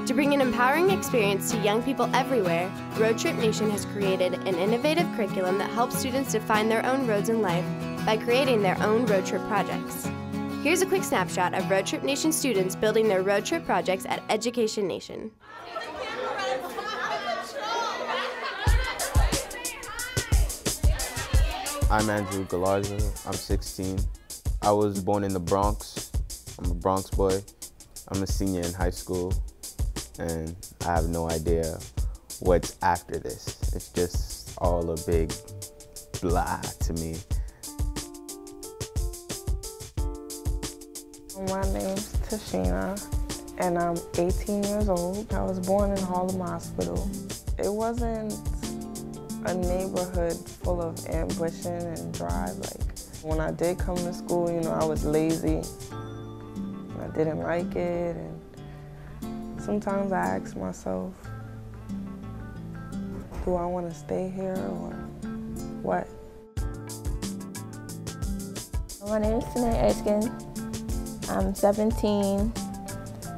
To bring an empowering experience to young people everywhere, Roadtrip Nation has created an innovative curriculum that helps students define their own roads in life by creating their own road trip projects. Here's a quick snapshot of Roadtrip Nation students building their road trip projects at Education Nation. I'm Andrew Galarza. I'm 16. I was born in the Bronx. I'm a Bronx boy. I'm a senior in high school, and I have no idea what's after this. It's just all a big blah to me. My name's Thashina, and I'm 18 years old. I was born in Harlem Hospital. It wasn't a neighborhood full of ambushing and drive. Like, when I did come to school, you know, I was lazy. I didn't like it, and sometimes I ask myself, do I want to stay here or what? My name is Tenai Erskine. I'm 17,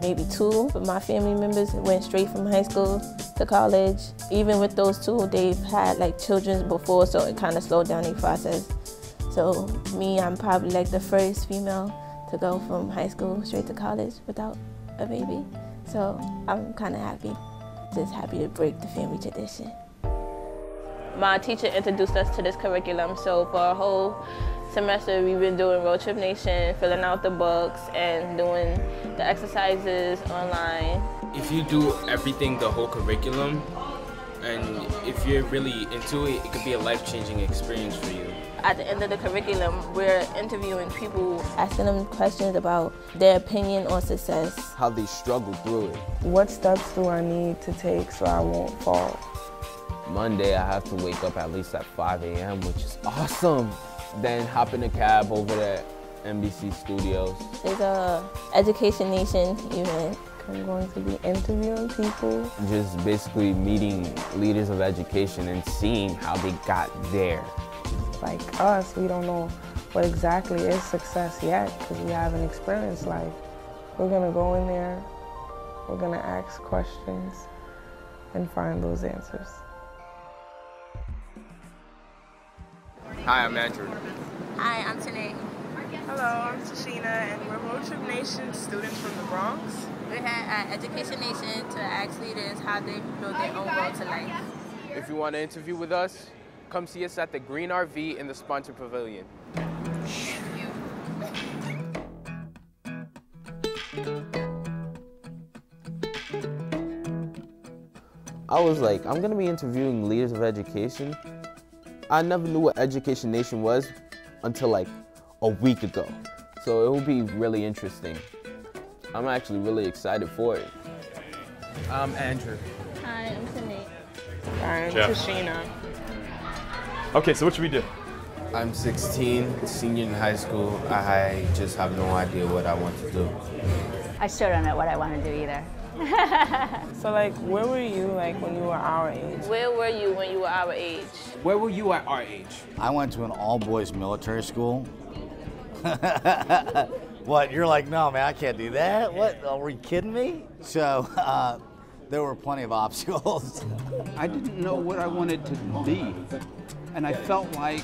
maybe 2, but my family members went straight from high school to college. Even with those 2, they've had like children before, so it kind of slowed down the process. So me, I'm probably like the first female to go from high school straight to college without a baby. So I'm kind of happy, just happy to break the family tradition. My teacher introduced us to this curriculum, so for a whole semester we've been doing Roadtrip Nation, filling out the books and doing the exercises online. If you do everything, the whole curriculum, and if you're really into it, it could be a life-changing experience for you. At the end of the curriculum, we're interviewing people, asking them questions about their opinion on success. How they struggle through it. What steps do I need to take so I won't fall? Monday, I have to wake up at least at 5 a.m., which is awesome. Then hop in a cab over to NBC studios. There's a Education Nation event. I'm going to be interviewing people. Just basically meeting leaders of education and seeing how they got there. Like us, we don't know what exactly is success yet because we haven't experienced life. We're gonna go in there, we're gonna ask questions and find those answers. Hi, I'm Andrew. Hi, I'm Tenai. Hello, I'm Thashina, and we're Roadtrip Nation students from the Bronx. We're here at Education Nation to ask leaders how they build their own road to life. If you want to interview with us, come see us at the Green RV in the Sponsor Pavilion. I was like, I'm gonna be interviewing leaders of education. I never knew what Education Nation was until like a week ago. So it will be really interesting. I'm actually really excited for it. I'm Andrew. Hi, I'm Tenai. I'm Jeff. Thashina. Okay, so what should we do? I'm 16, senior in high school. I just have no idea what I want to do. I still don't know what I want to do either. So like, where were you like when you were our age? Where were you when you were our age? Where were you at our age? I went to an all-boys military school. What, you're like, no, man, I can't do that? What, are you kidding me? So there were plenty of obstacles. I didn't know what I wanted to be. And I felt like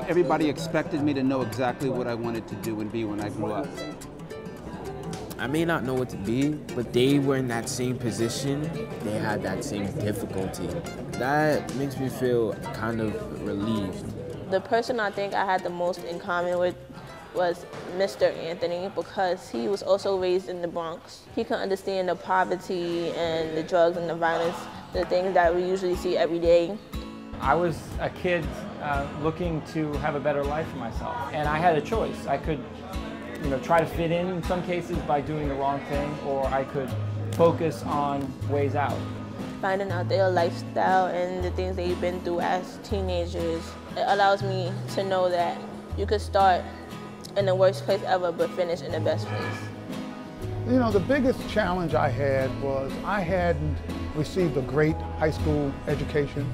everybody expected me to know exactly what I wanted to do and be when I grew up. I may not know what to be, but they were in that same position. They had that same difficulty. That makes me feel kind of relieved. The person I think I had the most in common with was Mr. Anthony because he was also raised in the Bronx. He could understand the poverty and the drugs and the violence, the things that we usually see every day. I was a kid looking to have a better life for myself, and I had a choice. I could, try to fit in some cases by doing the wrong thing, or I could focus on ways out. Finding out their lifestyle and the things they've been through as teenagers, it allows me to know that you could start in the worst place ever, but finish in the best place. The biggest challenge I had was I hadn't received a great high school education.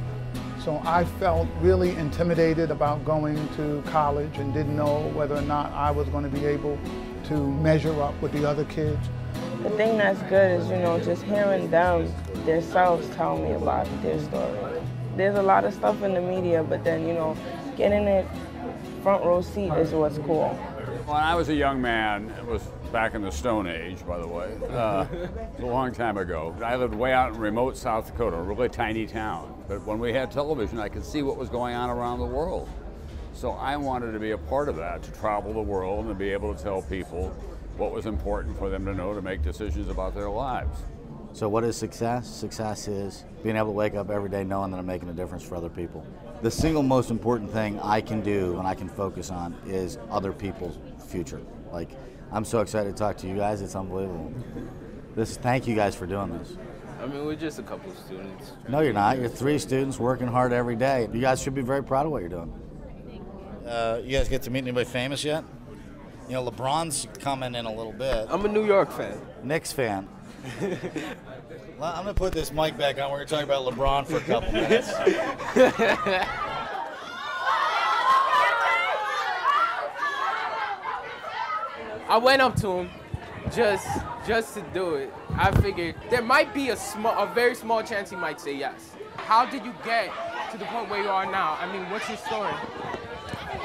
So I felt really intimidated about going to college and didn't know whether or not I was going to be able to measure up with the other kids. the thing that's good is, you know, just hearing them themselves tell me about their story. There's a lot of stuff in the media, but then, you know, getting it front row seat is what's cool. When I was a young man, it was back in the Stone Age, by the way, a long time ago. I lived way out in remote South Dakota, a really tiny town. But when we had television, I could see what was going on around the world. So I wanted to be a part of that, to travel the world and be able to tell people what was important for them to know to make decisions about their lives. So what is success? Success is being able to wake up every day knowing that I'm making a difference for other people. The single most important thing I can do and I can focus on is other people's future. Like, I'm so excited to talk to you guys, it's unbelievable. Thank you guys for doing this. I mean, we're just a couple of students. No, you're not. You're 3 students working hard every day. You guys should be very proud of what you're doing. You guys get to meet anybody famous yet? You know, LeBron's coming in a little bit. I'm a New York fan. Knicks fan. I'm going to put this mic back on. We're going to talk about LeBron for a couple minutes. I went up to him just to do it. I figured there might be a very small chance he might say yes. How did you get to the point where you are now? I mean, what's your story?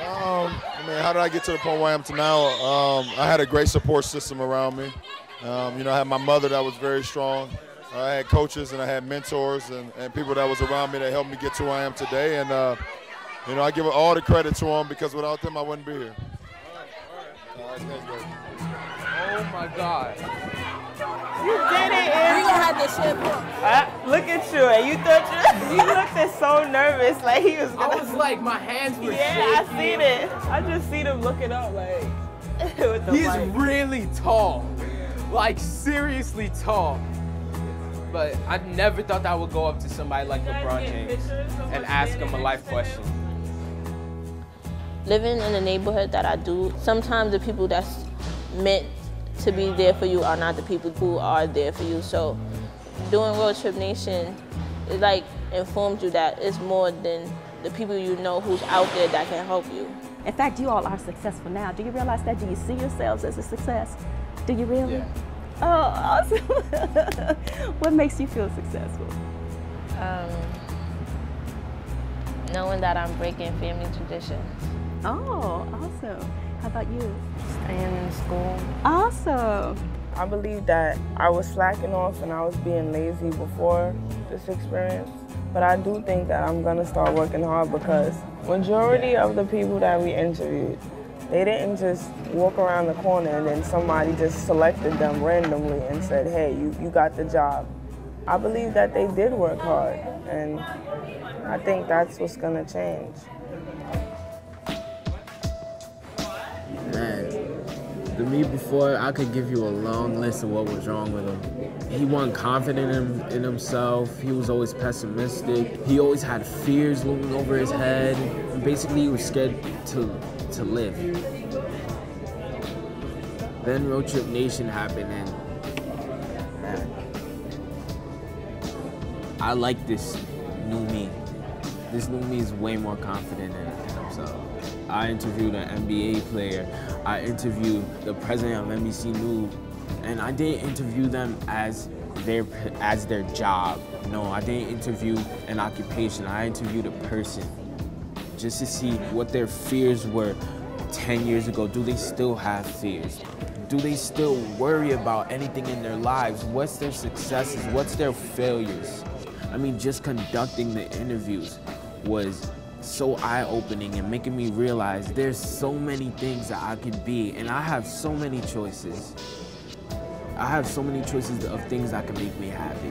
I mean, how did I get to the point where I am to now? I had a great support system around me. You know, I had my mother that was very strong. I had coaches and I had mentors and people that was around me that helped me get to where I am today. And, you know, I give all the credit to them because without them, I wouldn't be here. Oh, my God. You did it, Aaron. You gonna have this shit book. Look at you, and you thought you looked so nervous, like he was gonna. I was like, my hands were shaking. Yeah, I seen it. I just seen him looking up, like, with the He's mic. really tall, like seriously tall. But I never thought that I would go up to somebody like LeBron James and ask him a life question. Living in the neighborhood that I do, sometimes the people that's meant to be there for you are not the people who are there for you. So doing Roadtrip Nation, it like informs you that it's more than the people you know who's out there that can help you. In fact, you all are successful now. Do you realize that? Do you see yourselves as a success? Do you really? Yeah. Oh, awesome. What makes you feel successful? Knowing that I'm breaking family traditions. Oh, awesome. How about you? Staying in school. Awesome. I believe that I was slacking off and I was being lazy before this experience. But I do think that I'm gonna start working hard because majority of the people that we interviewed, they didn't just walk around the corner and then somebody just selected them randomly and said, hey, you got the job. I believe that they did work hard, and I think that's what's gonna change. Man, to me before, I could give you a long list of what was wrong with him. He wasn't confident in himself. He was always pessimistic. He always had fears looming over his head. And basically, he was scared to live. Then Roadtrip Nation happened, and man, I like this new me. This new me is way more confident in himself. I interviewed an NBA player. I interviewed the president of NBC News, and I didn't interview them as their job. No, I didn't interview an occupation. I interviewed a person, just to see what their fears were 10 years ago. Do they still have fears? Do they still worry about anything in their lives? What's their successes? What's their failures? I mean, just conducting the interviews was so eye-opening and making me realize there's so many things that I could be, and I have so many choices. I have so many choices of things that can make me happy.